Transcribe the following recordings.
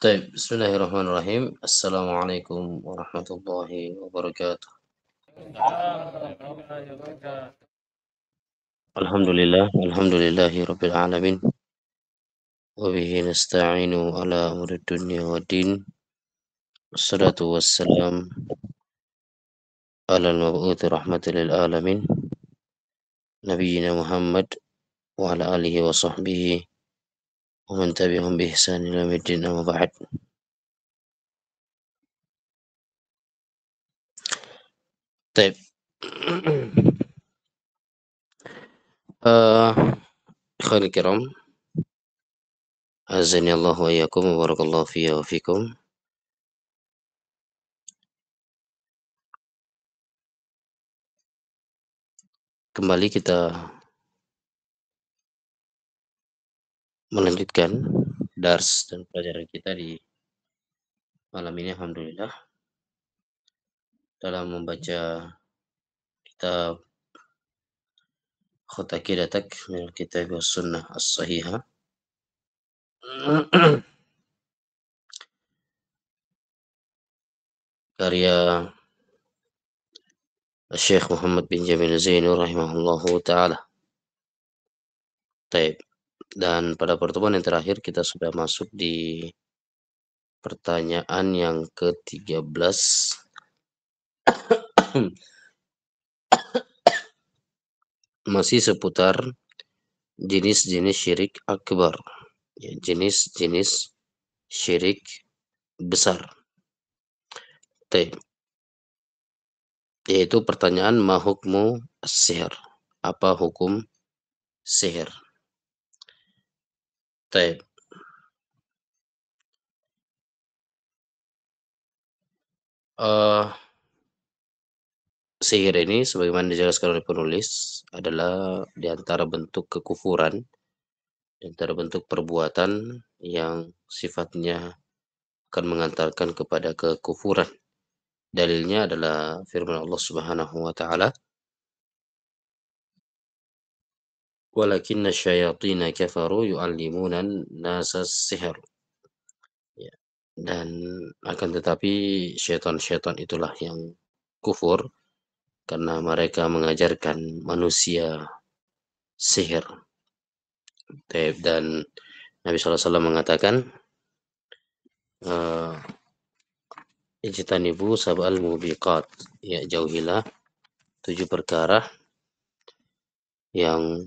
طيب بسم الله الرحمن الرحيم السلام عليكم ورحمة الله وبركاته. الحمد لله رب العالمين وبه نستعين على أمر الدنيا والدين والصلاة والسلام على المبعوث رحمة للعالمين نبينا محمد وعلى آله وصحبه ومن تبعهم بإحسان إلى يوم الدين أما بعد. طيب إخواني الكرام أعزني الله وإياكم وبارك الله فيا وفيكم. Kembali kita melanjutkan dars dan pelajaran kita di malam ini, alhamdulillah, dalam membaca kitab Khut Aqidatak min Kitab was Sunnah As-Sahihah karya Syekh Muhammad bin Jamil Zainur rahimahullahu taala. Taib. Dan pada pertemuan yang terakhir kita sudah masuk di pertanyaan yang ke-13 masih seputar jenis-jenis syirik akbar, ya, jenis-jenis syirik besar. Taib. Yaitu pertanyaan ma hukmu sihir, apa hukum sihir. Taib. Sihir ini sebagaimana dijelaskan oleh penulis adalah di antara bentuk kekufuran, di antara bentuk perbuatan yang sifatnya akan mengantarkan kepada kekufuran. Dalilnya adalah firman Allah Subhanahu wa taala, "Walakinna syayatina kafaru yu'allimuna an-nasa as-sihr." Ya. Dan akan tetapi syaitan-syaitan itulah yang kufur karena mereka mengajarkan manusia sihir. Dan Nabi SAW mengatakan, ijtanibu sab'al mubiqat, ya, jauhilah 7 perkara yang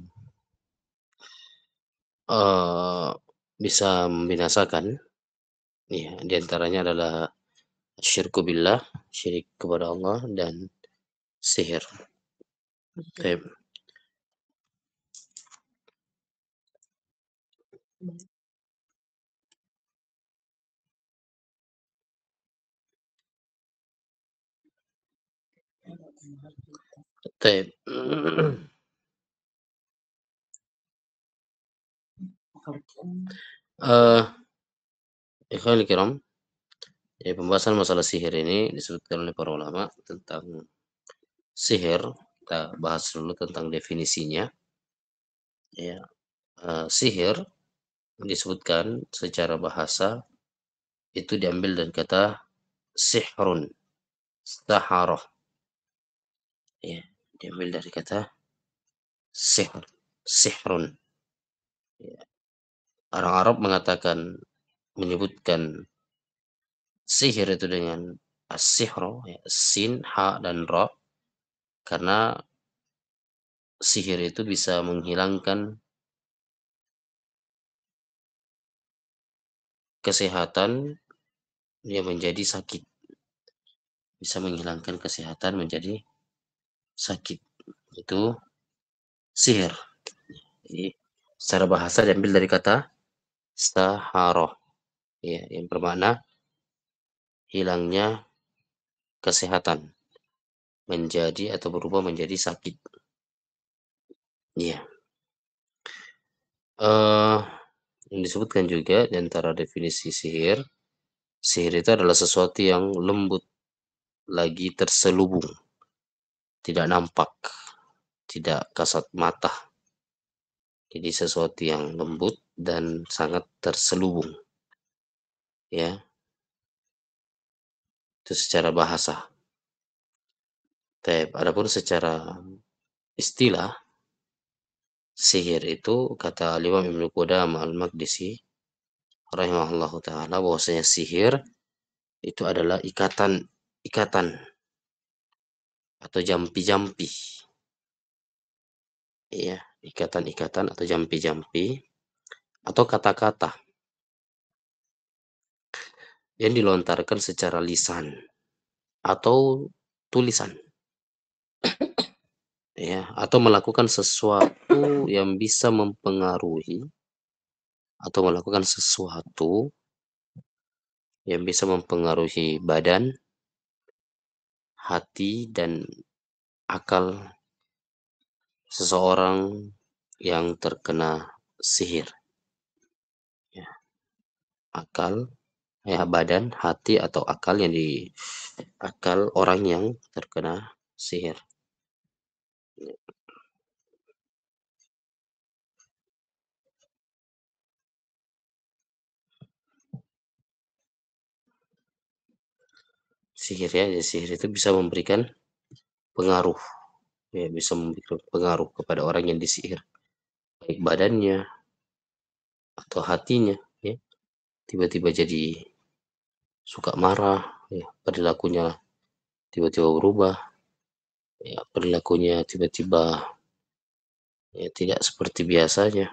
bisa membinasakan. Ya, di antaranya adalah syirku billah, syirik kepada Allah, dan sihir. Taib. Taib. Ikhwan kiram, ya, pembahasan masalah sihir ini disebutkan oleh para ulama tentang sihir. Kita bahas dulu tentang definisinya. Ya, sihir disebutkan secara bahasa itu diambil dari kata sihrun, saharoh. Ya, diambil dari kata sihr, sihrun. Ya. Orang Arab menyebutkan sihir itu dengan as-sihro, ya, sin, ha, dan ra, karena sihir itu bisa menghilangkan kesehatan yang menjadi sakit. Bisa menghilangkan kesehatan menjadi sakit. Itu sihir. Jadi secara bahasa diambil dari kata saharoh, ya, yang bermakna hilangnya kesehatan menjadi atau berubah menjadi sakit. Ya. Yang disebutkan juga di antara definisi sihir, sihir itu adalah sesuatu yang lembut lagi terselubung, tidak nampak, tidak kasat mata. Jadi sesuatu yang lembut dan sangat terselubung. ya, itu secara bahasa. Adapun secara istilah, sihir itu kata Imam Ibnu Qudamah Al-Maqdisi rahimahullahu taala bahwasanya sihir itu adalah ikatan atau jampi-jampi, ya, ikatan-ikatan atau jampi-jampi atau kata-kata yang dilontarkan secara lisan atau tulisan, ya, atau melakukan sesuatu yang bisa mempengaruhi atau melakukan sesuatu yang bisa mempengaruhi badan, hati, dan akal seseorang yang terkena sihir, ya, akal, ya, badan, hati, atau akal yang di akal orang yang terkena sihir. Sihir, ya, sihir itu bisa memberikan pengaruh, ya, bisa memberikan pengaruh kepada orang yang disihir, baik badannya atau hatinya, ya, tiba-tiba jadi suka marah, ya, perilakunya tiba-tiba berubah, ya, perilakunya tiba-tiba, ya, tidak seperti biasanya,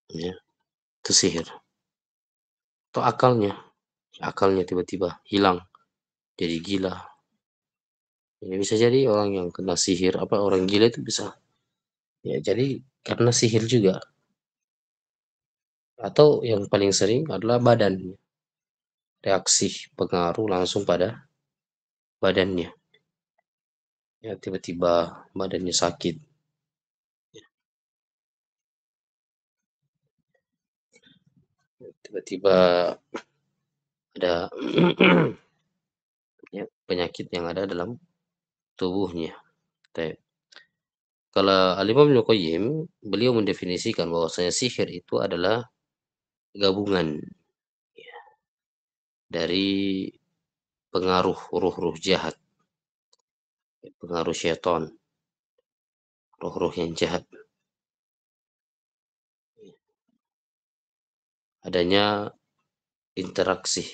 ya, itu sihir. Atau akalnya tiba-tiba hilang, jadi gila. Ini bisa jadi orang yang kena sihir, apa orang gila itu bisa, ya, jadi karena sihir juga. Atau yang paling sering adalah badan, reaksi pengaruh langsung pada badannya, ya, tiba-tiba badannya sakit, tiba-tiba ada ya, penyakit yang ada dalam tubuhnya. Kalau Al-Imam Ibnu Qayyim, beliau mendefinisikan bahwasanya sihir itu adalah gabungan dari pengaruh ruh-ruh jahat, pengaruh syaitan, ruh-ruh yang jahat. Adanya interaksi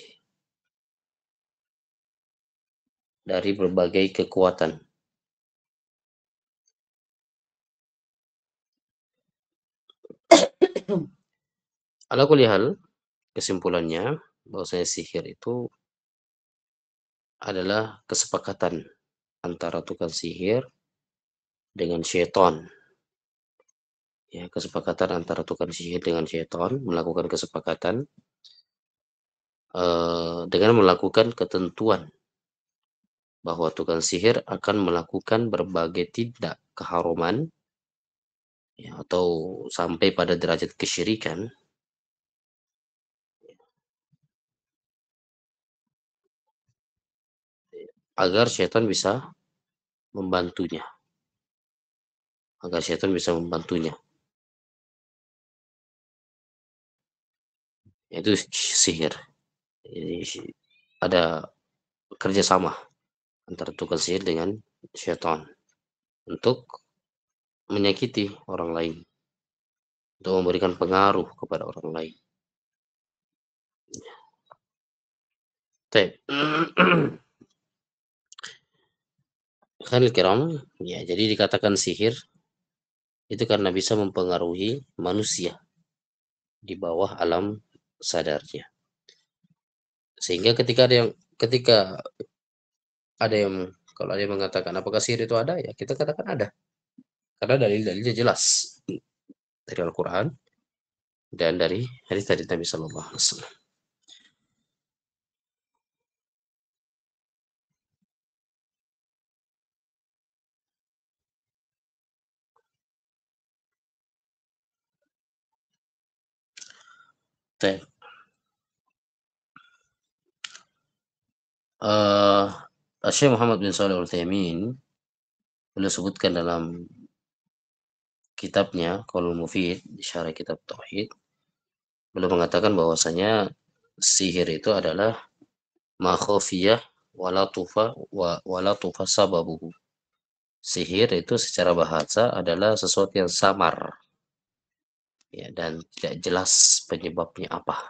dari berbagai kekuatan. Ala kulli hal, kesimpulannya bahwasanya sihir itu adalah kesepakatan antara tukang sihir dengan syaitan. Ya, kesepakatan antara tukang sihir dengan syaitan melakukan kesepakatan dengan melakukan ketentuan bahwa tukang sihir akan melakukan berbagai tindak keharuman, ya, atau sampai pada derajat kesyirikan, agar syaitan bisa membantunya, agar syaitan bisa membantunya. Itu sihir. Jadi ada kerjasama antara tukang sihir dengan syaitan untuk menyakiti orang lain, untuk memberikan pengaruh kepada orang lain. Baik. Khalil kiram, ya, jadi dikatakan sihir itu karena bisa mempengaruhi manusia di bawah alam sadarnya. Sehingga ketika ada yang kalau ada yang mengatakan apakah sihir itu ada, ya kita katakan ada. Karena dalil-dalilnya jelas dari Al-Qur'an dan dari hadis dari Nabi sallallahu alaihi wasallam. Baik. Syekh Muhammad bin Shalih Al-Utsaimin beliau sebutkan dalam kitabnya Qaulul Mufid, syarah kitab tauhid, beliau mengatakan bahwasanya sihir itu adalah ma khafiyah wala tufa sababuhu. Sihir itu secara bahasa adalah sesuatu yang samar, ya, dan tidak jelas penyebabnya apa.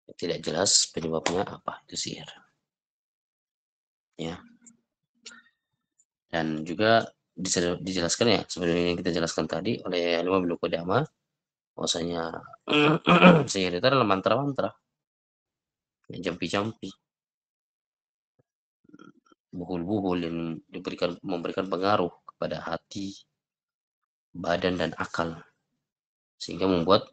Tidak jelas penyebabnya apa, itu sihir. Ya. Dan juga dijelaskan ya, sebenarnya yang kita jelaskan tadi oleh Imam Ibnu Qudamah, bahwasanya sihir itu adalah mantra-mantra, ya, jampi-jampi, buhul-buhul yang memberikan pengaruh kepada hati, badan, dan akal, sehingga membuat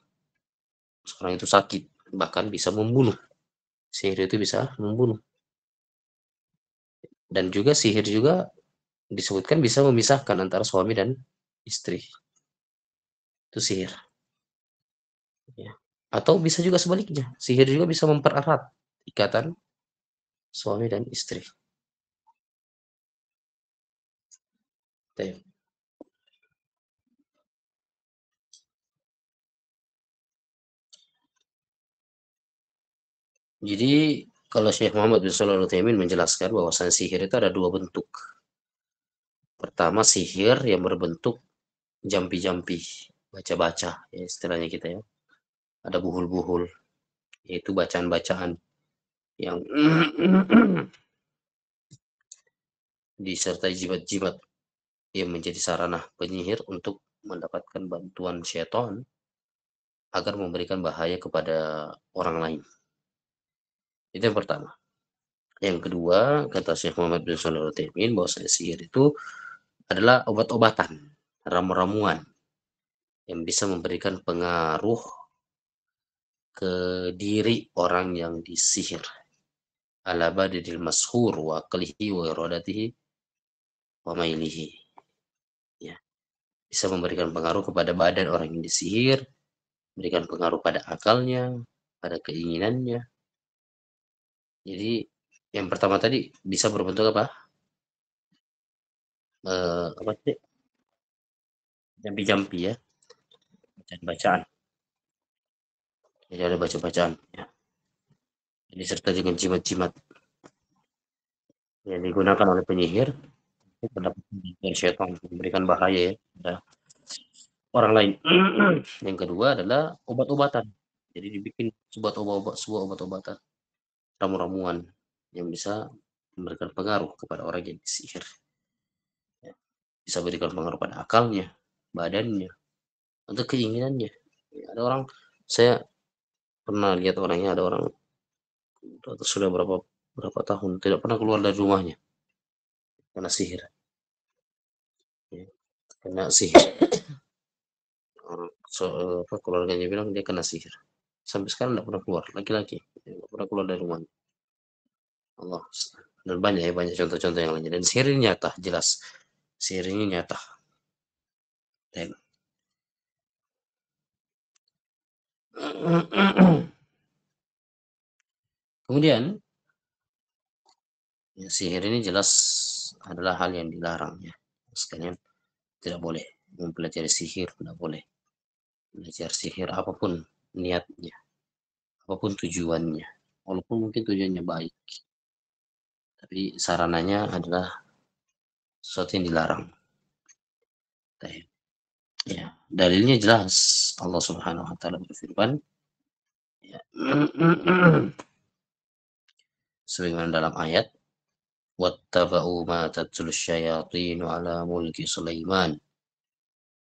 seorang itu sakit, bahkan bisa membunuh. Sihir itu bisa membunuh. Dan juga sihir juga disebutkan bisa memisahkan antara suami dan istri. Itu sihir. Ya. Atau bisa juga sebaliknya. Sihir juga bisa mempererat ikatan suami dan istri. Jadi kalau Syekh Muhammad bin Shalih Al-Utsaimin menjelaskan bahwasanya sihir itu ada dua bentuk. Pertama, sihir yang berbentuk jampi-jampi, baca-baca, ya istilahnya kita ya. Ada buhul-buhul, yaitu bacaan-bacaan yang disertai jimat-jimat yang menjadi sarana penyihir untuk mendapatkan bantuan syaitan agar memberikan bahaya kepada orang lain. Itu yang pertama. Yang kedua, kata Syekh Muhammad bin Shalih Al-Utsaimin, bahwasanya sihir itu adalah obat-obatan, ramu-ramuan yang bisa memberikan pengaruh ke diri orang yang disihir. Ala badidil mashur wa aqlihi wa iradatihi wa mailihi. Ya, bisa memberikan pengaruh kepada badan orang yang disihir, memberikan pengaruh pada akalnya, pada keinginannya. Jadi yang pertama tadi bisa berbentuk apa? Apa sih? Jampi-jampi ya, bacaan-bacaan. Jadi ada baca-bacaan ya. Jadi serta dengan jimat-jimat yang digunakan oleh penyihir mendapatkan syaitan memberikan bahaya ya pada orang lain. Yang kedua adalah obat-obatan. Jadi dibikin sebuah obat-obatan, ramu-ramuan yang bisa memberikan pengaruh kepada orang yang disihir. Ya. Bisa berikan pengaruh pada akalnya, badannya, untuk keinginannya. Ya, ada orang, saya pernah lihat orangnya, ada orang sudah berapa tahun tidak pernah keluar dari rumahnya karena sihir. Ya. Kena sihir. Orang keluarganya bilang dia kena sihir. Sampai sekarang tidak pernah keluar, laki-laki tidak pernah keluar dari rumah. Allah. Dan banyak ya, banyak contoh-contoh yang lainnya. Dan sihir ini nyata, jelas. Sihir ini nyata. Dan kemudian ya, sihir ini jelas adalah hal yang dilarang ya. Sekalian tidak boleh mempelajari sihir, tidak boleh belajar sihir apapun niatnya, apapun tujuannya. Walaupun mungkin tujuannya baik, tapi sarananya adalah sesuatu yang dilarang. Ya, dalilnya jelas. Allah Subhanahu wa taala berfirman, ya, sebagaimana dalam ayat, wattaba'u ma tatlus syayatinu ala mulki Sulaiman,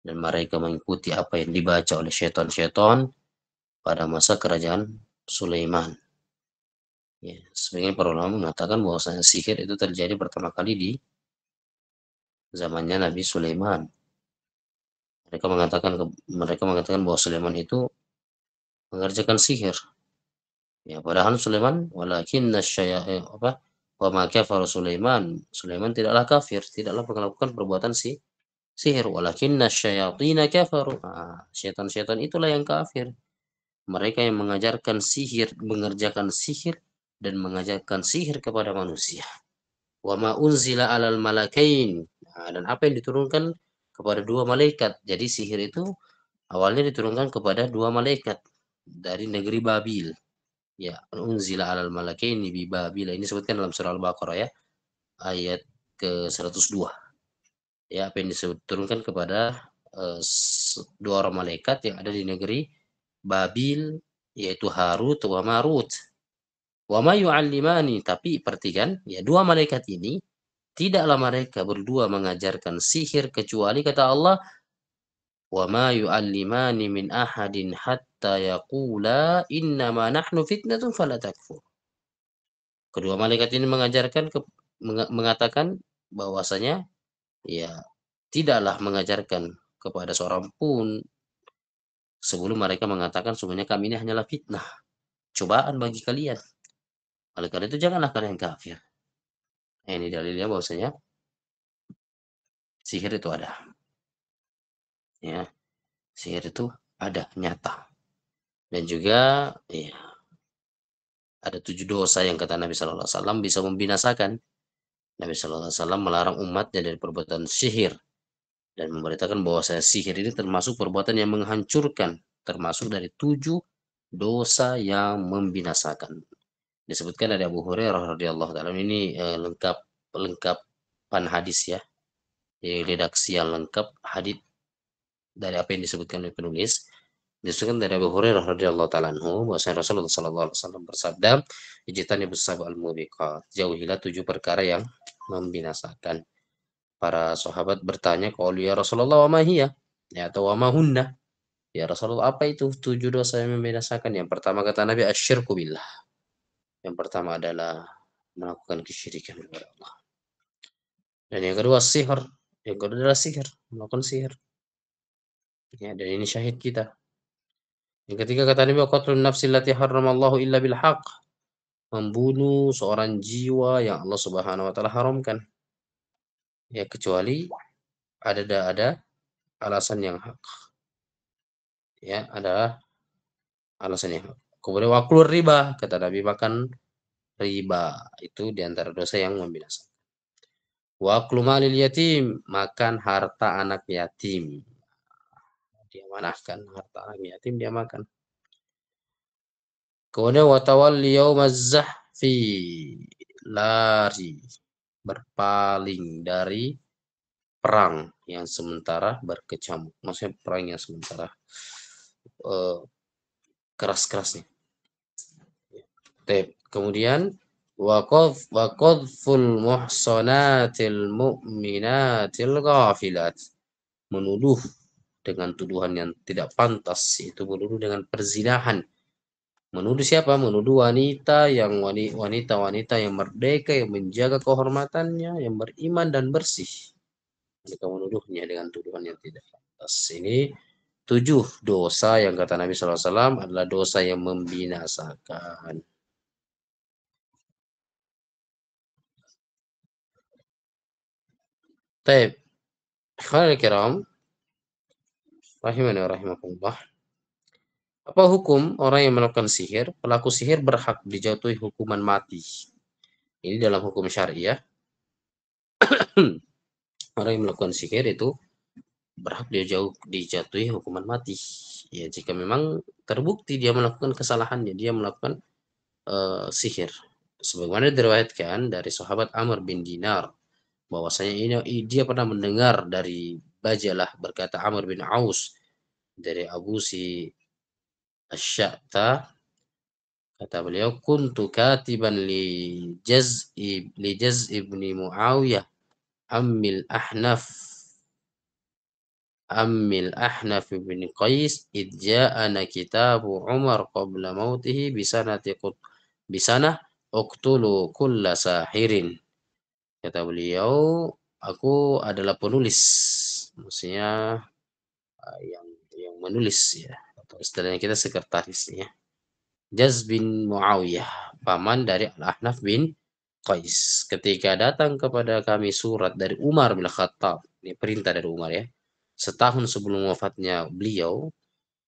dan mereka mengikuti apa yang dibaca oleh syaitan-syaitan pada masa kerajaan Sulaiman. Ya, sebagian para ulama mengatakan bahwasanya sihir itu terjadi pertama kali di zamannya Nabi Sulaiman. Mereka mengatakan bahwa Sulaiman itu mengerjakan sihir. Ya, padahal Sulaiman walakinna apa wa ma kafara Sulaiman. Sulaiman tidaklah kafir, tidaklah melakukan perbuatan sihir, walakinna syayatina kafaru. Nah, syaitan-syaitan itulah yang kafir. Mereka yang mengajarkan sihir, mengerjakan sihir dan mengajarkan sihir kepada manusia. Wa ma unzila alal malakain. Nah, dan apa yang diturunkan kepada dua malaikat. Jadi sihir itu awalnya diturunkan kepada dua malaikat. dari negeri Babil. Ya, unzila 'alal malakaini bi Babil. Ini disebutkan dalam surah Al-Baqarah ya, ayat ke-102. Ya, apa yang turunkan kepada, 2 orang malaikat yang ada di negeri Babil, yaitu Harut wa Marut. Wa ma yu'allimani, tapi perhatikan, ya 2 malaikat ini, tidaklah mereka berdua mengajarkan sihir kecuali kata Allah, "Wa ma yu'allimani min ahadin hatta yaqula innama nahnu fitnatun fala takfur." Kedua malaikat ini mengajarkan mengatakan bahwasanya, ya tidaklah mengajarkan kepada seorang pun sebelum mereka mengatakan sungguhnya kami ini hanyalah fitnah, cobaan bagi kalian. Oleh karena itu janganlah kalian kafir. Nah, ini dalilnya bahwasanya sihir itu ada, ya. Sihir itu ada, nyata. Dan juga ya, ada 7 dosa yang kata Nabi Shallallahu alaihi wasallam bisa membinasakan. Nabi Shallallahu alaihi wasallam melarang umatnya dari perbuatan sihir dan memberitakan bahwa saya sihir ini termasuk perbuatan yang menghancurkan, termasuk dari 7 dosa yang membinasakan. Disebutkan dari Abu Hurairah radhiyallahu taala, ini lengkapan hadis ya. Redaksi yang lengkap hadis dari apa yang disebutkan oleh penulis. Disebutkan dari Abu Hurairah radhiyallahu taala anhu bahwasanya Rasulullah sallallahu alaihi wasallam bersabda, "Ijtanibus sab'al mubiqat." Jauhilah 7 perkara yang membinasakan. Para sahabat bertanya, "Qalu ya Rasulullah wa ma hiya?" Ya, atau wa ma hunna? Ya Rasulullah, apa itu 7 dosa yang membinasakan? Yang pertama kata Nabi, asyirku billah. Yang pertama adalah melakukan kesyirikan kepada Allah. Dan yang kedua sihir. Yang kedua adalah sihir, melakukan sihir. Ya, dan ini syahid kita. Yang ketiga kata Nabi, qatlun nafsi allati harramallahu illa bil haqq. Membunuh seorang jiwa yang Allah Subhanahu wa taala haramkan. Ya, kecuali ada alasan yang hak. Ya, ada alasan yang hak. Kemudian waklur riba, kata Nabi, makan riba itu diantara dosa yang membinasakan. Waklu malil yatim, makan harta anak yatim. Dia manahkan harta anak yatim, dia makan. Kemudian watawalli yaumaz zahfi, lari, berpaling dari perang yang sementara berkecamuk. Maksudnya perang yang sementara keras-kerasnya. Kemudian waqadful muhsanatil mu'minatil ghafilat, menuduh dengan tuduhan yang tidak pantas, itu menuduh dengan perzinahan. Menuduh siapa? Menuduh wanita-wanita yang merdeka, yang menjaga kehormatannya, yang beriman dan bersih. Mereka menuduhnya dengan tuduhan yang tidak pantas. Ini 7 dosa yang kata Nabi SAW adalah dosa yang membinasakan. Taib, ikhwanul kiram, rahimani wa rahimakumullah. Apa hukum orang yang melakukan sihir? Pelaku sihir berhak dijatuhi hukuman mati. Ini dalam hukum syariah. Orang yang melakukan sihir itu berhak dijatuhi hukuman mati. Ya, jika memang terbukti dia melakukan kesalahannya, dia melakukan sihir. Sebagaimana diriwayatkan dari sahabat Amr bin Dinar, bahwasanya dia pernah mendengar dari Bajalah berkata Amr bin Aus dari Abu Si Asy'ata, kata beliau, kuntu katiban li Jaz ibni Muawiyah ammil Ahnaf bin Qais id ja'ana kitabu Umar qabla mautihi bisanah uqtulu kulla sahirin. Kata beliau, aku adalah penulis, maksudnya yang menulis ya, atau istilahnya kita sekretaris ya. Jaz bin Muawiyah, paman dari Al-Ahnaf bin Qais. Ketika datang kepada kami surat dari Umar bin Khattab, ini perintah dari Umar ya, setahun sebelum wafatnya beliau,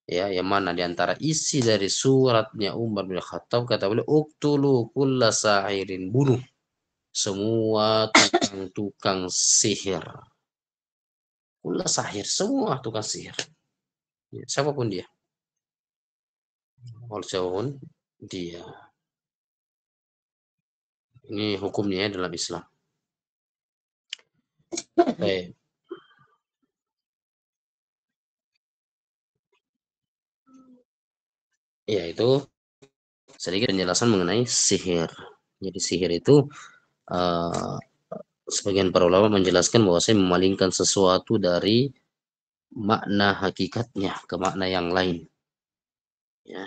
ya, yang mana diantara isi dari suratnya Umar bin Khattab, kata beliau, uktulu kulla sa'irin, bunuh semua tukang-tukang sihir. Kulla sahir, semua tukang sihir. Ya, siapapun dia. Waljaun dia. Ini hukumnya dalam Islam. Baik. Ya, itu sedikit penjelasan mengenai sihir. Jadi sihir itu uh, sebagian para ulama menjelaskan bahwa saya memalingkan sesuatu dari makna hakikatnya ke makna yang lain. Ya,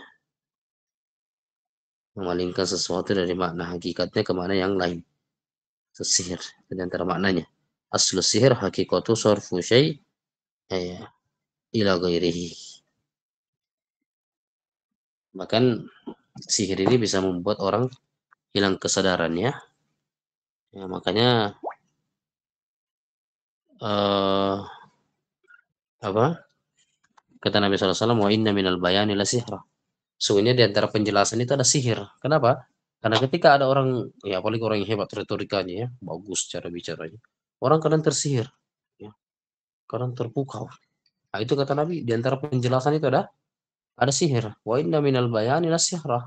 memalingkan sesuatu dari makna hakikatnya ke makna yang lain. Itu sihir, di antara maknanya. Aslu sihir hakikatu sarfu syai' ila ghairihi. Bahkan sihir ini bisa membuat orang hilang kesadarannya. Ya, makanya apa? Kata Nabi SAW, wa inna minal bayani la sihra. Sungguhnya di antara penjelasan itu ada sihir. Kenapa? Karena ketika ada orang, ya apalagi orang yang hebat retorikanya ya, bagus cara bicaranya. Orang kadang tersihir, ya, kadang terpukau. Nah, itu kata Nabi, di antara penjelasan itu ada sihir. Wa inna minal bayani la sihra.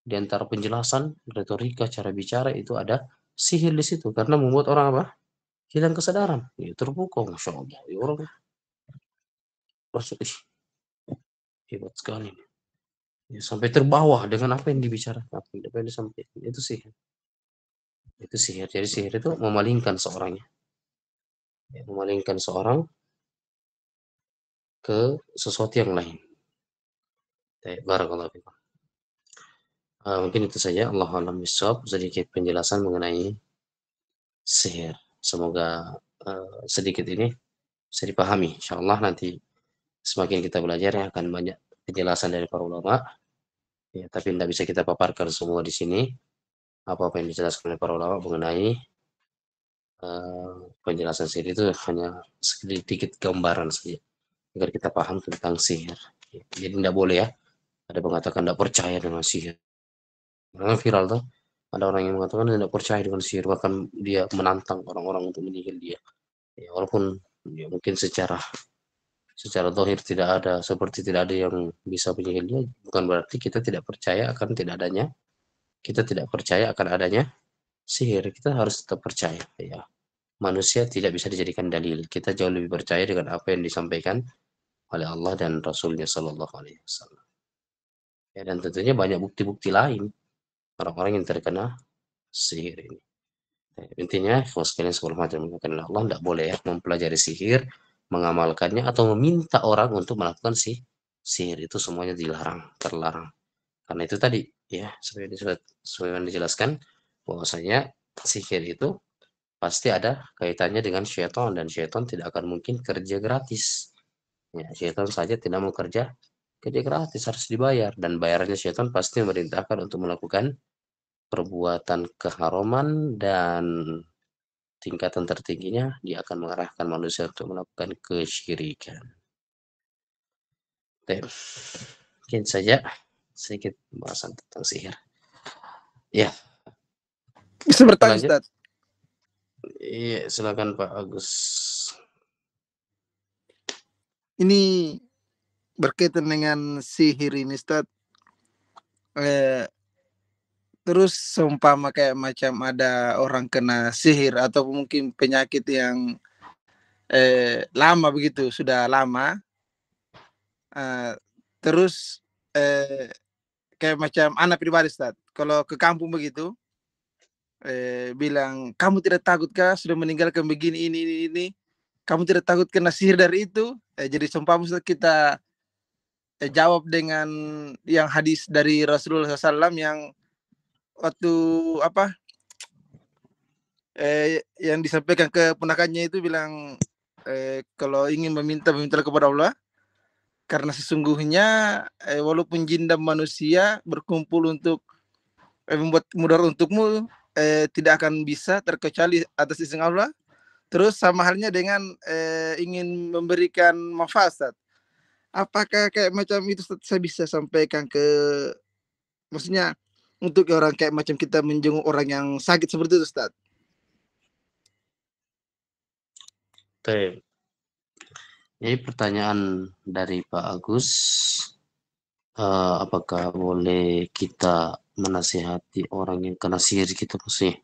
Di antara penjelasan, retorika, cara bicara itu ada sihir di situ. Karena membuat orang apa? Hilang kesadaran. Ya, terpukau, Masya Allah. Ya, orang merasa, ih, hebat sekali. Ya, sampai terbawa dengan apa yang dibicarakan, apa yang disampaikan. Itu sihir. Itu sihir. Jadi sihir itu memalingkan seorang, ya, memalingkan seorang ke sesuatu yang lain. Barakallahu fikum. Mungkin itu saja. Allah alam bisawab, sedikit penjelasan mengenai sihir. Semoga sedikit ini bisa dipahami. Insyaallah nanti semakin kita belajar ya akan banyak penjelasan dari para ulama. Ya, tapi tidak bisa kita paparkan semua di sini. Apa-apa yang dijelaskan oleh para ulama mengenai penjelasan sihir itu hanya sedikit gambaran saja agar kita paham tentang sihir. Jadi tidak boleh ya. Ada mengatakan tidak percaya dengan sihir. Karena viral tuh. Ada orang yang mengatakan tidak percaya dengan sihir, bahkan dia menantang orang-orang untuk menyihir dia. Ya, walaupun ya, mungkin secara zahir tidak ada, seperti tidak ada yang bisa menyihir dia, bukan berarti kita tidak percaya akan tidak adanya, kita tidak percaya akan adanya sihir. Kita harus tetap percaya. Ya, manusia tidak bisa dijadikan dalil. Kita jauh lebih percaya dengan apa yang disampaikan oleh Allah dan Rasulnya Shallallahu Alaihi Wasallam. Ya, dan tentunya banyak bukti-bukti lain orang-orang yang terkena sihir ini. Intinya, kalau sekalian sebelum hadir menggunakan Allah, tidak boleh ya mempelajari sihir, mengamalkannya, atau meminta orang untuk melakukan sihir. Itu semuanya dilarang, terlarang. Karena itu tadi, ya, seperti yang dijelaskan, bahwasanya sihir itu pasti ada kaitannya dengan syaitan, dan syaitan tidak akan mungkin kerja gratis. Ya, syaitan saja tidak mau kerja gratis, harus dibayar. Dan bayarannya syaitan pasti memerintahkan untuk melakukan perbuatan keharuman, dan tingkatan tertingginya dia akan mengarahkan manusia untuk melakukan kesyirikan. Mungkin saja sedikit pembahasan tentang sihir. Ya, bisa bertanya, lanjut. Ustaz? Iya, silakan Pak Agus. Ini berkaitan dengan sihir ini, Ustaz. Terus seumpama kayak macam ada orang kena sihir atau mungkin penyakit yang lama begitu, sudah lama. Terus kayak macam anak pribadi, Ustaz. Kalau ke kampung begitu, bilang, kamu tidak takutkah sudah meninggalkan begini, ini. Kamu tidak takut kena sihir dari itu? Jadi seumpama Ustaz, kita jawab dengan yang hadis dari Rasulullah SAW yang waktu apa yang disampaikan ke ponakannya itu bilang, kalau ingin minta kepada Allah, karena sesungguhnya walaupun jin dan manusia berkumpul untuk membuat mudarat untukmu, tidak akan bisa terkecuali atas izin Allah. Terus sama halnya dengan ingin memberikan manfaat. Apakah kayak macam itu saya bisa sampaikan ke, maksudnya untuk orang kayak macam kita menjenguk orang yang sakit seperti itu, Ustaz? Jadi pertanyaan dari Pak Agus, apakah boleh kita menasihati orang yang kena sihir gitu sih?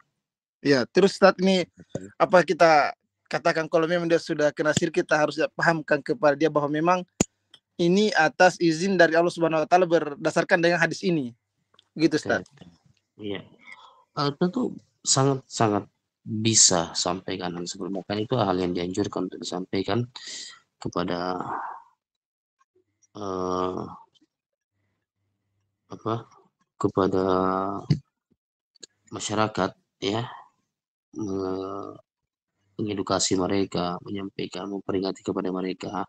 Ya, terus saat ini apa kita katakan kalau memang dia sudah kena sihir, kita harus pahamkan kepada dia bahwa memang ini atas izin dari Allah Subhanahu wa taala berdasarkan dengan hadis ini. Gitu, Ustaz. Iya. Tentu sangat bisa sampaikan hal seperti bahkan itu hal yang dianjurkan untuk disampaikan kepada uh, apa kepada masyarakat ya, mengedukasi mereka, menyampaikan, memperingati kepada mereka,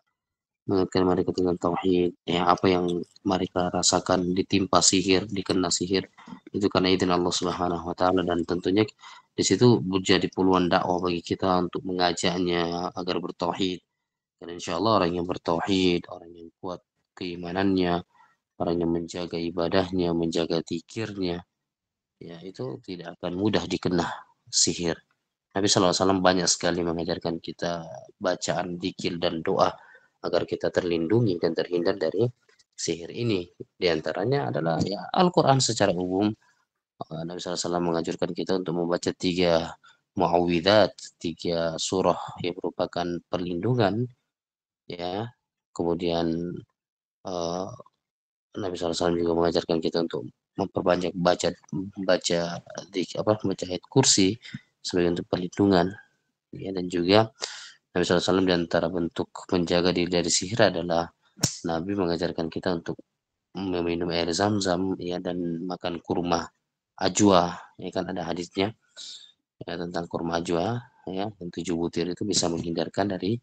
mengingatkan mereka tentang tauhid, ya apa yang mereka rasakan ditimpa sihir, dikena sihir itu karena izin Allah Subhanahu wa taala, dan tentunya di situ menjadi peluang dakwah bagi kita untuk mengajaknya agar bertauhid. Dan insya Allah orang yang bertauhid, orang yang kuat keimanannya, orang yang menjaga ibadahnya, menjaga zikirnya, ya itu tidak akan mudah dikena sihir. Nabi SAW banyak sekali mengajarkan kita bacaan, zikir, dan doa agar kita terlindungi dan terhindar dari sihir ini. Di antaranya adalah ya Al-Quran secara umum. Nabi SAW mengajarkan kita untuk membaca 3 muawwidzat, 3 surah yang merupakan perlindungan, ya. Kemudian uh, Nabi SAW juga mengajarkan kita untuk memperbanyak baca baca baca ayat kursi sebagai untuk perlindungan, ya. Dan juga Nabi SAW di antara bentuk menjaga diri dari sihir adalah Nabi mengajarkan kita untuk meminum air zam-zam, ya, dan makan kurma ajwa, ya kan ada hadisnya ya, tentang kurma ajwa, ya, yang 7 butir itu bisa menghindarkan dari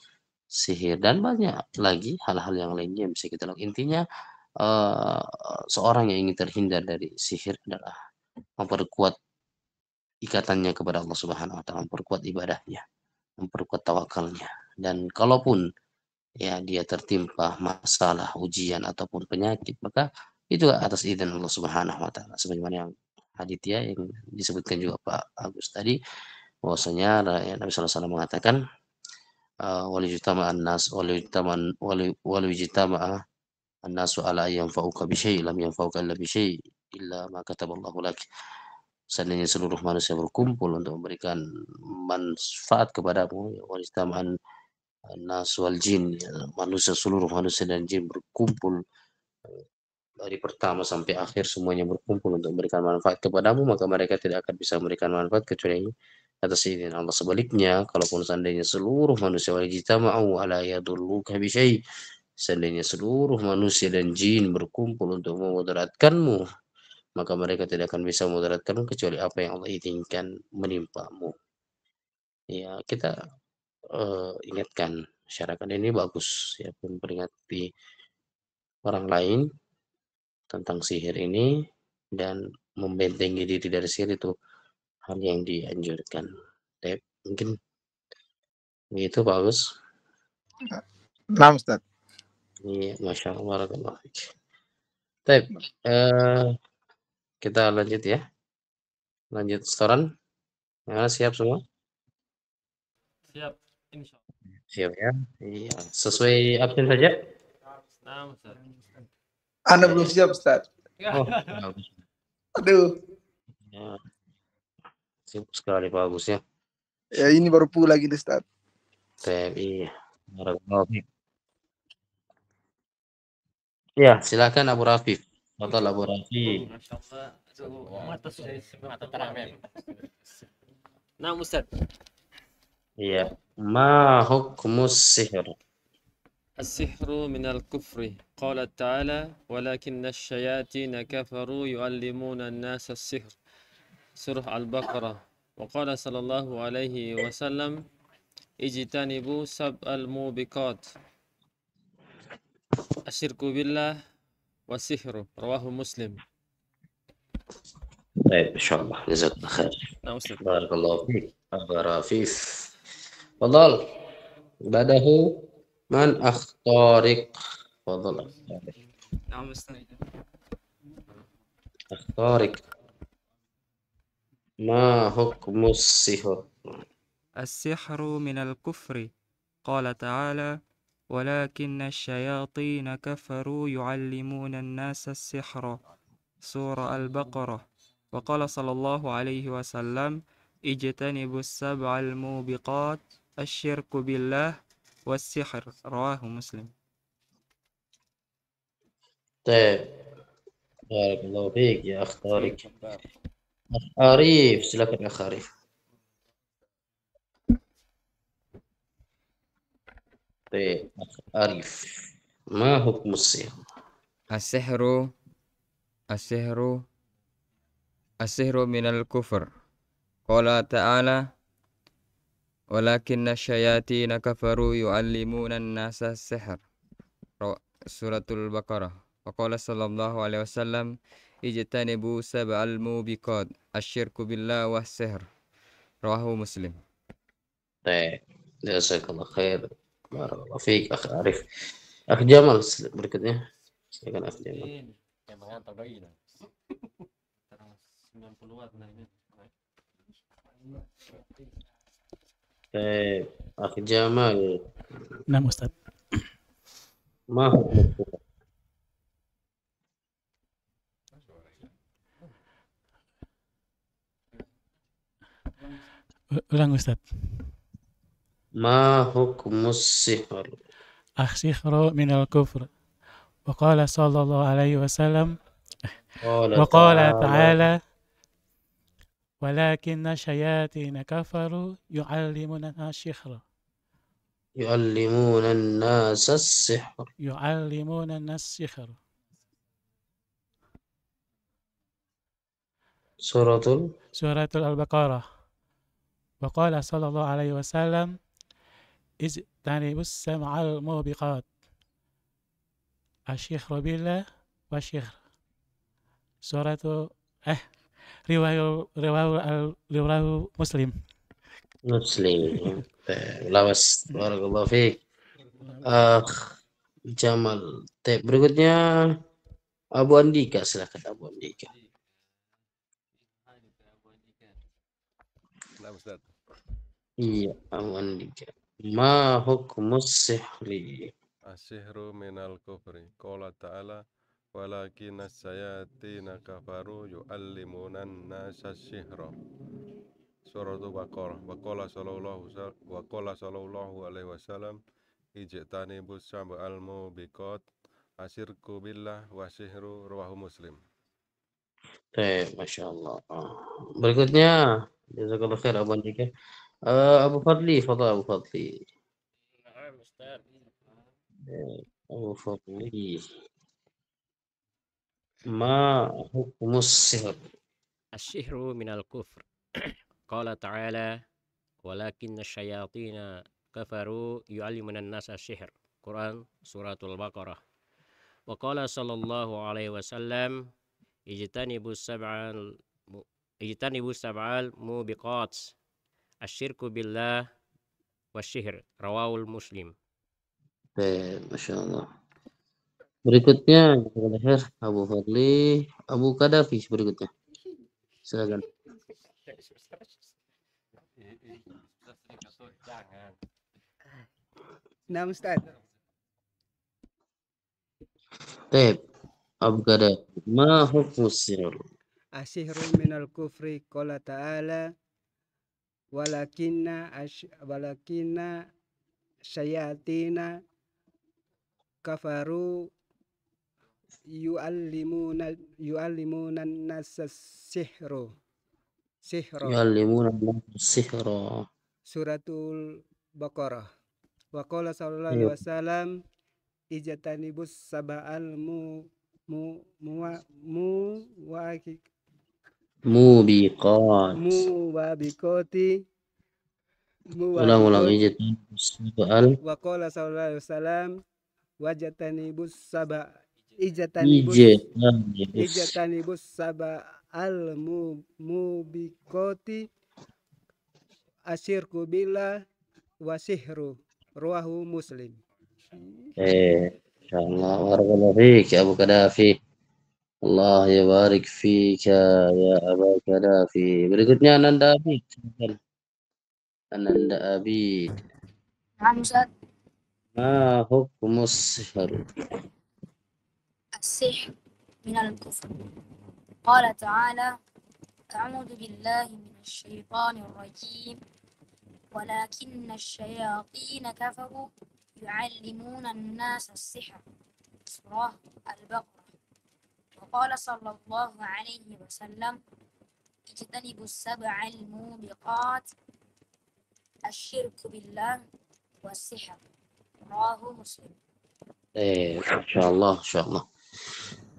sihir, dan banyak lagi hal-hal yang lainnya yang bisa kita lakukan. Intinya eh, seorang yang ingin terhindar dari sihir adalah memperkuat ikatannya kepada Allah Subhanahu wa taala, memperkuat ibadahnya, memperkuat tawakalnya. Dan kalaupun ya dia tertimpa masalah, ujian ataupun penyakit, maka itu atas izin Allah Subhanahu wa taala. Sebagaimana yang hadits ya yang disebutkan juga Pak Agus tadi, bahwasanya ya, Nabi SAW mengatakan walijtama an-nas walijtama an-nasu ala yanfa'uka bi syai' lam yanfa'uka illa bi syai' illa ma kataballahu lak. Seandainya seluruh manusia berkumpul untuk memberikan manfaat kepadamu, walijtama an-nas wal jin, ya, manusia, seluruh manusia dan jin berkumpul dari pertama sampai akhir semuanya berkumpul untuk memberikan manfaat kepadamu, maka mereka tidak akan bisa memberikan manfaat kecuali atas izin Allah. Sebaliknya, kalaupun seandainya seluruh manusia wajtama'u ala yadurruka bi syai', seandainya seluruh manusia dan jin berkumpul untuk memudaratkanmu, maka mereka tidak akan bisa memudaratkanmu kecuali apa yang Allah izinkan menimpamu. Ya, kita ingatkan masyarakat ini bagus ya, memperingati orang lain tentang sihir ini dan membentengi diri dari sihir itu hal yang dianjurkan. Mungkin begitu Pak Agus. Nah, Ustaz. Iya, Masya Allah, barakallahu fiik. Baik, kita lanjut ya. Lanjut setoran. Ya, siap semua? Siap, insya Allah. Siap ya. Iya, sesuai absen saja. Nah, Ustaz. Anda belum siap, Ustaz. Oh, bagus. Aduh. Ya, sibuk sekali Pak Agus ya. Ya, ini baru pulang lagi, Ustaz. Iya, barakallahu fiik. Ya, silakan Abu Rafif. Betul Abu Rafif. Masya Allah. Mata sudah mata terang. Nah, Ustaz. Iya. Ma hukmus sihir? السحر من الكفر قال تعالى ولكن الشياطين كفروا يعلمون الناس السحر سورة البقرة وقال صلى الله عليه وسلم اجتنبوا سبع الموبقات الشرك بالله والسحر رواه مسلم. طيب إن شاء الله جزاك الله خير. نعم أستاذ. بارك الله فيك أبا رفيف. تفضل بعده من أختارق. تفضل أختارق. نعم أستاذ. أختارق. ما حكم السحر؟ السحر من الكفر قال تعالى ولكن الشياطين كفروا يعلمون الناس السحر سورة البقرة. وقال صلى الله عليه وسلم اجتنبوا السبع الموبقات الشرك بالله والسحر رواه مسلم. طيب بارك الله فيك يا أخ طارق. Bab. Arif, silakan Akh Arif. Baik, Akh Arif. Ma hukum sihir? السحر من الكفر. قال تعالى ولكن الشياطين كفروا يعلمون الناس السحر سورة البقرة. وقال صلى الله عليه وسلم اجتنبوا سبع الموبقات الشرك بالله والسحر رواه مسلم. Baik, jazakallah khair. Barakallahu fiik Akh Arif. Akh Jamal berikutnya. Silakan Akh Jamal. Ini yang mengantar doi lah. Terus 90-an lah ini. Baik, Akh Jamal. Nah, Ustaz. Ma hukum sihir? Ulang, Ustaz. Ma hukum sihir? السحر من الكفر. وقال صلى الله عليه وسلم Qala وقال ta'ala. تعالى ولكن الشياطين كفروا يعلمون السحر يعلمون الناس السحر. يعلمون الناس السحر Suratul سورة البقرة. وقال صلى الله عليه وسلم اجتنبوا السبع الموبقات السحر بالله والسحر سورة رواه مسلم. Muslim. Lawas, barakallahu fiik. Akh Jamal. Baik, berikutnya Abu Andika, silakan Abu Andika. Nah, Ustaz. Iya, Abu Andika. Ma hukumus sihri? As-sihru minal kufri. Qala ta'ala walakinna sayatina kafaru yu'allimuna an-nasa sihra. Suratul Baqarah. Wa qala sallallahu alaihi wasallam ijtanibus sab'al mubiqat asyirku billah wa sihru rawahu Muslim. Baik, Masya Allah. Berikutnya, jazakallah khair Abu Andika. Abu Fadli, fadal Abu Fadli. Naam, Ustaz. Abu Fadli. Ma hukumus sihr? الشهر من الكفر. قال تعالى ولكن الشياطين كفروا يعلمون الناس السحر Quran Suratul Baqarah. وقال صلى الله عليه وسلم اجتنبوا السبع الموبقات الشرك بالله والسحر رواه مسلم. Baik, Masya Allah. Berikutnya, jazakallah khair Abu Fadli. Abu Kadafi berikutnya. Silakan. Jangan. Nah, Ustaz. Baik, Abu Kadafi. Ma hukumus sihr? Asyihru minal kufri qala ta'ala walakinna syayatina kafaru yu'allimuna nasa sihra Yu'allimuna an-nasa sihra. Suratul Baqarah. Wa qala sallallahu Ayo. alaihi wasallam ijtanibus sab'al Mubiqat. muwabiqati Ulang-ulang ijtanibus sab'al. Wa qala sallallahu alaihi wasallam wajtanibus sab'al mubiqati asyirku billah wa sihru rawahu Muslim. Insyaallah. Barakallahu fiik ya Abu Kadafi. Allah yabarik fika ya Abu Kadafi. Berikutnya Ananda Abid. Silakan. Ananda Abid. Nah, Ustaz. ما حكم السحر؟ السحر من الكفر. قال تعالى: أعوذ بالله من الشيطان الرجيم ولكن الشياطين كفروا يعلمون الناس السحر. سورة البقرة. وقال صلى الله عليه وسلم: اجتنبوا السبع الموبقات الشرك بالله والسحر. رواه مسلم. إن شاء الله إن شاء الله.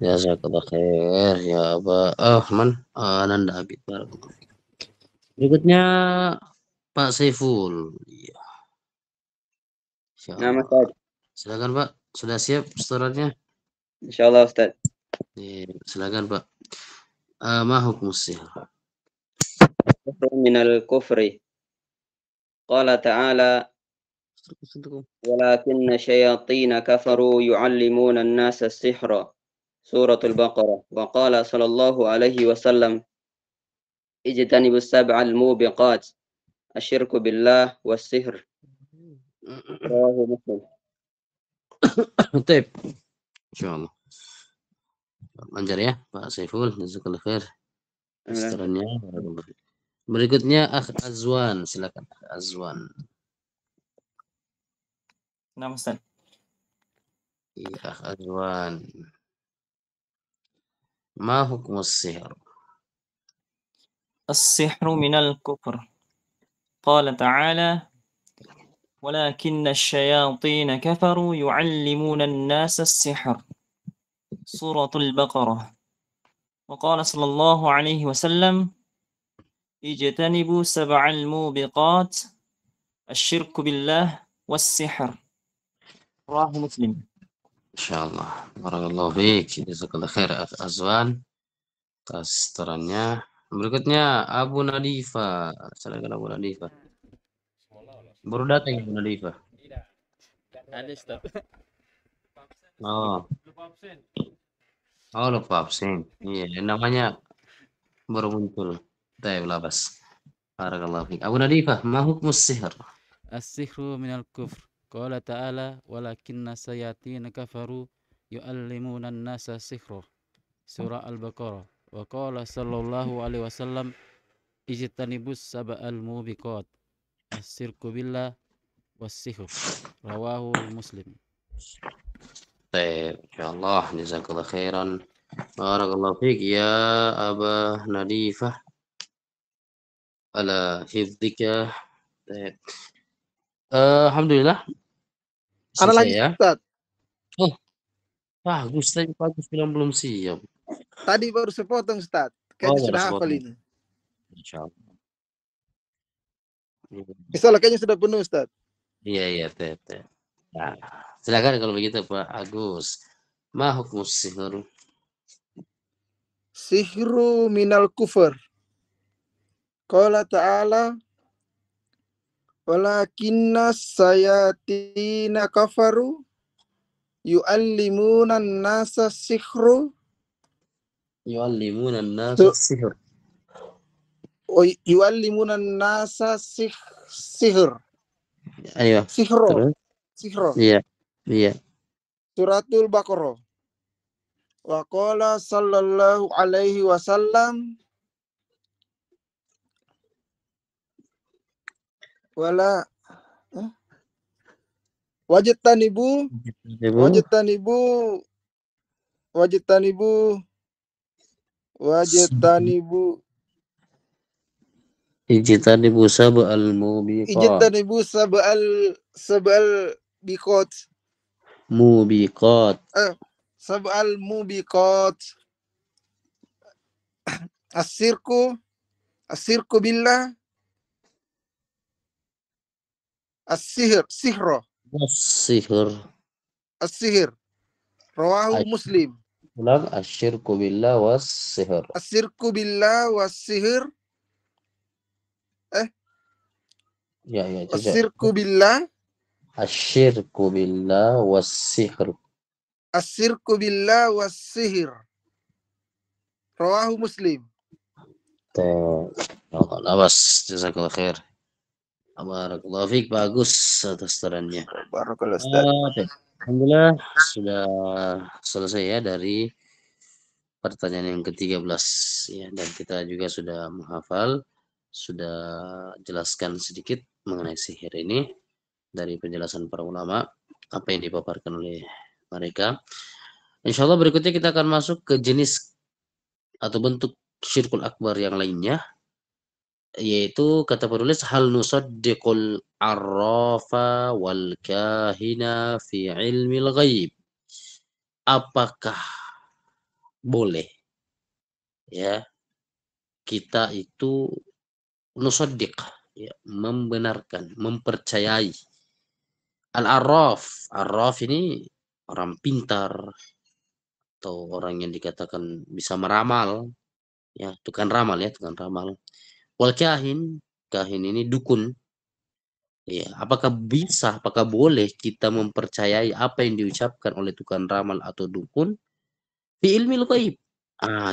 Jazakallah khair ya Aba Ananda Habib. Barakallahu fiik. Berikutnya Pak Saiful. Iya, Nama insyaallah. Ustaz. Silakan Pak, sudah siap setorannya? Insyaallah Ustaz. Silakan Pak. Ma hukum sihr? من الكفر. قال تعالى: ولكن الشياطين كفروا يعلمون الناس السحر. سورة البقرة. وقال صلى الله عليه وسلم: اجتنبوا السبع الموبقات الشرك بالله والسحر. رواه مسلم. Taib. Insyaallah. Lancar ya Pak Saiful, jazakallah khair. Setorannya. Barakallahu fiik. Berikutnya Akh Azwan, silakan Akh Azwan. Nama Ustaz. Iya, Akh Azwan. Ma hukum sihr? السحر من الكفر. قال تعالى: ولكن الشياطين كفروا يعلمون الناس السحر. سورة البقرة. وقال صلى الله عليه وسلم: اجتنبوا سبع الموبقات الشرك بالله والسحر. رواه مسلم. Insyaallah. Barakallahu fiik. Jazakallah khair Akh Azwan atas setorannya. Berikutnya Abu Nadifa. Silakan Abu Nadifa. Baru datang Abu Nadifa. Ada Ustaz. Oh. Oh, lupa absen. Iya, namanya baru muncul. Taib labas. Barakallahu fiik. Abu Nadifa, ma hukmus sihr? السحر من الكفر. قال تعالى: ولكن الشياطين كفروا يعلمون الناس السحر. سورة البقرة. وقال صلى الله عليه وسلم: اجتنبوا السبع الموبقات الشرك بالله والسحر. رواه مسلم. Taib, insyaallah jazakallah khairan. Barakallahu fiik ya Aba Nadifah. Ala hifdzika. Taib. Alhamdulillah. Ana Selesai lagi ya. Ustaz. Oh, bagus tadi bagus bilang belum siap. Tadi baru sepotong Ustaz. Oh, Kayaknya baru sudah hafal sepotong. ini. Insyaallah. Misalnya kayaknya sudah penuh Ustaz. Iya, iya, Taib. Nah, silakan kalau begitu Pak Agus. Ma hukmus sihr? Sihru minal kufur. Qala ta'ala: walakinna sayatina kafaru yu'allimuna nasa sihru Yu'allimuna an-nasa sihr. yu'allimuna nasa sihr. Ayo. Sihro. Terus? Sihro. Iya. Iya. Suratul Baqarah. Wa qala sallallahu alaihi wasallam: wala wajtanibu Ijtanibu sab'al mubiqat. ijtanibu sab'al biqat. Mubiqat. Sab'al mubiqat. Asirku billah. Sihro. As-sihir. Rawahu Muslim. Ulang asyirku billah was sihr. Asirku billah was sihir. Ya, ya, Asirku billah. Asyirku billah was sihr. Asirku billah was sihir. Rawahu Muslim. Labas, jazakallah khair. Barakallahu fiik, bagus atas sarannya. Barakallah Ustaz. Baik. Alhamdulillah sudah selesai ya dari pertanyaan yang ke-13 ya, dan kita juga sudah menghafal, sudah jelaskan sedikit mengenai sihir ini dari penjelasan para ulama apa yang dipaparkan oleh mereka. Insyaallah berikutnya kita akan masuk ke jenis atau bentuk syirkul akbar yang lainnya, yaitu kata penulis hal nusaddiqul arrafa wal kahina fi ilmil ghaib. Apakah boleh ya kita itu nusaddiq ya, membenarkan, mempercayai al-arraf. Arraf ini orang pintar atau orang yang dikatakan bisa meramal ya, tukang ramal ya, tukang ramal. Wal kahin, kahin ini dukun. Ya, apakah bisa, apakah boleh kita mempercayai apa yang diucapkan oleh tukang ramal atau dukun fi ilmil ghaib?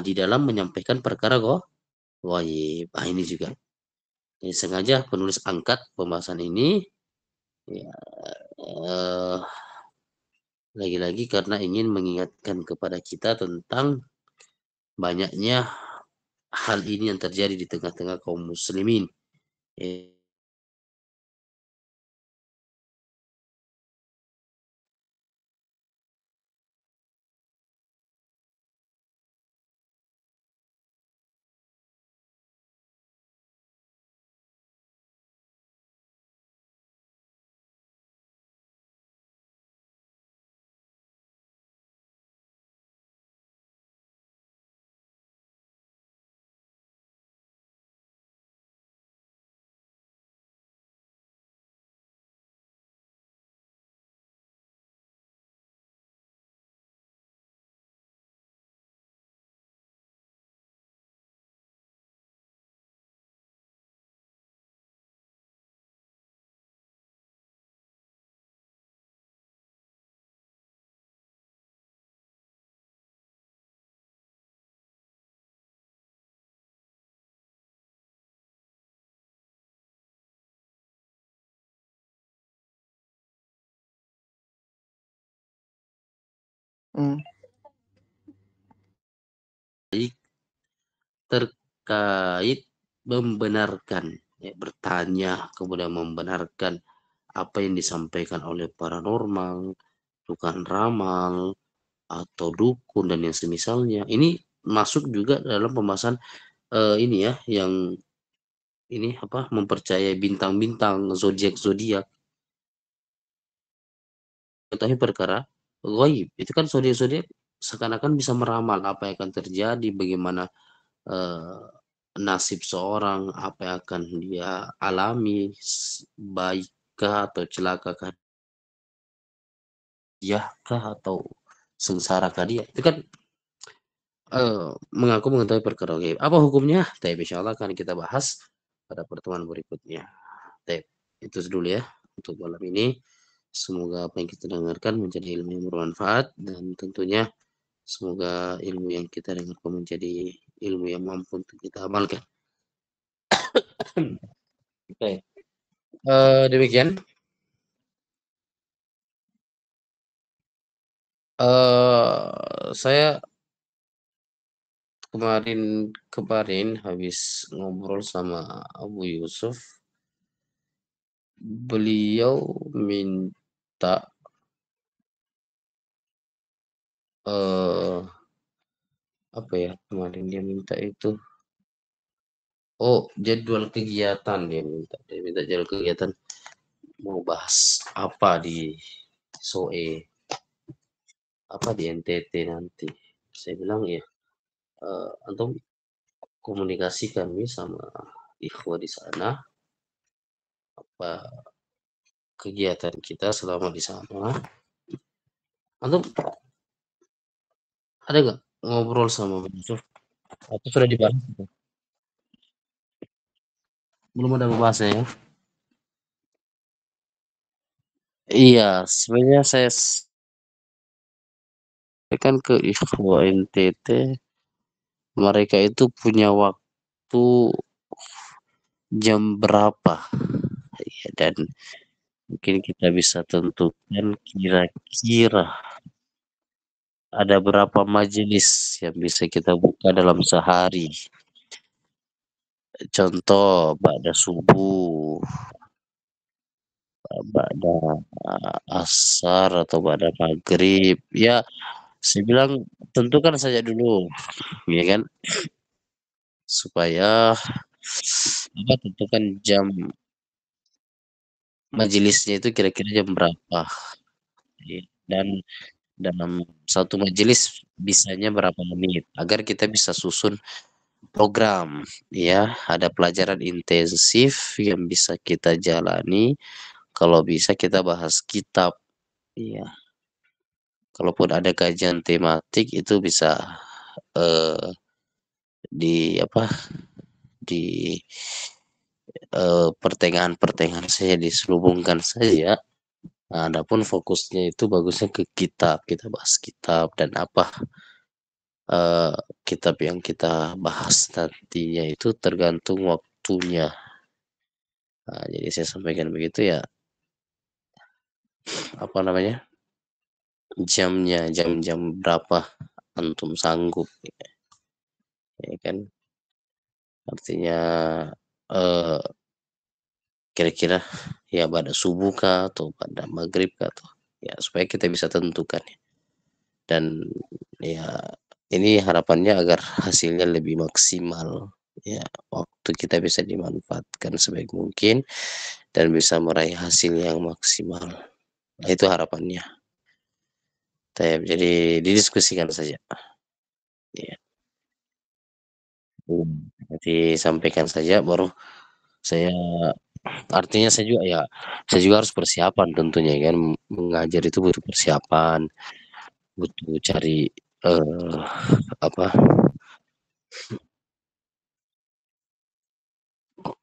Di dalam menyampaikan perkara ghaib. Ini juga. Jadi sengaja penulis angkat pembahasan ini ya, lagi-lagi karena ingin mengingatkan kepada kita tentang banyaknya hal ini yang terjadi di tengah-tengah kaum muslimin. Terkait membenarkan ya, bertanya kemudian membenarkan apa yang disampaikan oleh paranormal, tukang ramal atau dukun dan yang semisalnya. Ini masuk juga dalam pembahasan ini ya, yang ini apa, mempercayai bintang-bintang, zodiak-zodiak. Mengetahui perkara ghaib. Itu kan zodiak-zodiak seakan-akan bisa meramal apa yang akan terjadi, bagaimana nasib seorang, apa yang akan dia alami, baikkah atau celakakah diakah atau sengsara dia. Itu kan mengaku mengetahui perkara gaib. Apa hukumnya? Insyaallah akan kita bahas pada pertemuan berikutnya. Itu dulu ya untuk malam ini. Semoga apa yang kita dengarkan menjadi ilmu yang bermanfaat, dan tentunya semoga ilmu yang kita dengarkan menjadi ilmu yang mampu untuk kita amalkan. Baik. Demikian. Saya kemarin habis ngobrol sama Abu Yusuf. Beliau minta apa ya, kemarin dia minta itu, jadwal kegiatan. Dia minta jadwal kegiatan, mau bahas apa di SOE, apa di NTT nanti. Saya bilang ya, antum komunikasikan nih sama ikhwah di sana, apa kegiatan kita selama di sana. Antum ada nggak ngobrol sama Bang Yusuf? Atau sudah dibahas? Belum ada membahasnya ya? Iya, sebenarnya saya kan ke ikhwah NTT, mereka itu punya waktu jam berapa dan mungkin kita bisa tentukan kira-kira ada berapa majelis yang bisa kita buka dalam sehari. Contoh ba'da subuh, ba'da asar atau ba'da maghrib. Ya, saya bilang tentukan saja dulu, ya kan? Supaya tentukan jam majelisnya itu kira-kira jam berapa. Dan dalam satu majelis bisanya berapa menit agar kita bisa susun program, ya. Ada pelajaran intensif yang bisa kita jalani, kalau bisa kita bahas kitab, ya. Kalaupun ada kajian tematik itu bisa di pertengahan-pertengahan saja, diselubungkan saja. Nah, adapun fokusnya itu bagusnya ke kitab, kita bahas kitab dan apa kitab yang kita bahas nantinya itu tergantung waktunya. Nah, jadi saya sampaikan begitu ya, apa namanya, jamnya, jam-jam berapa antum sanggup, ya kan? Artinya kira-kira ya pada subuh kah atau pada maghrib kah, atau ya supaya kita bisa tentukan. Dan ya ini harapannya agar hasilnya lebih maksimal, ya, waktu kita bisa dimanfaatkan sebaik mungkin dan bisa meraih hasil yang maksimal. Nah, itu harapannya. Jadi didiskusikan saja. Ya. Nanti sampaikan saja baru saya, artinya saya juga harus persiapan tentunya kan, mengajar itu butuh persiapan, butuh cari apa?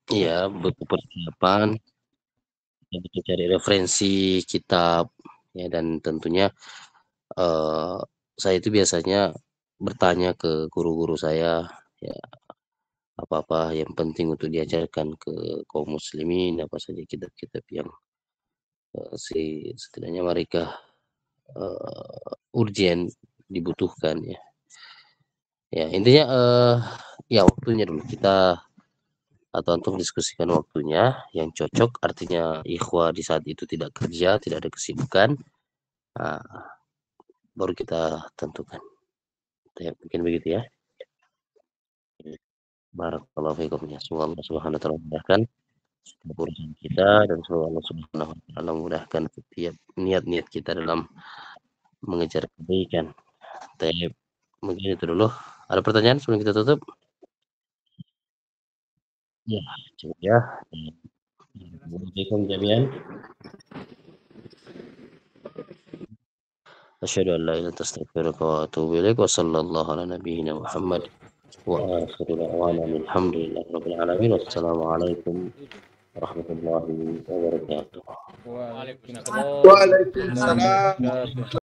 Iya, butuh persiapan, butuh cari referensi kitab, ya, dan tentunya saya itu biasanya bertanya ke guru-guru saya, ya, apa-apa yang penting untuk diajarkan ke kaum muslimin, apa saja kitab-kitab yang setidaknya mereka urgent dibutuhkan, ya. Ya, intinya ya waktunya dulu kita atau untuk diskusikan waktunya yang cocok, artinya ikhwah di saat itu tidak kerja, tidak ada kesibukan. Nah, baru kita tentukan. Mungkin begitu ya. Barakallahu fiikum ya. Semoga Allah Subhanahu wa taala memudahkan urusan kita dan semoga Allah Subhanahu wa taala memudahkan setiap niat-niat kita dalam mengejar kebaikan. Mungkin itu dulu. Ada pertanyaan sebelum kita tutup? Ya, cukup ya. Assalamualaikum jami'an. Asyhadu an la ilaha illa anta astaghfiruka wa atubu ilaik wa sallallahu ala nabiyyina Muhammad wa akhiru da'wana alhamdulillahi rabbil alamin. Wassalamualaikum warahmatullahi wabarakatuh. Waalaikumsalam.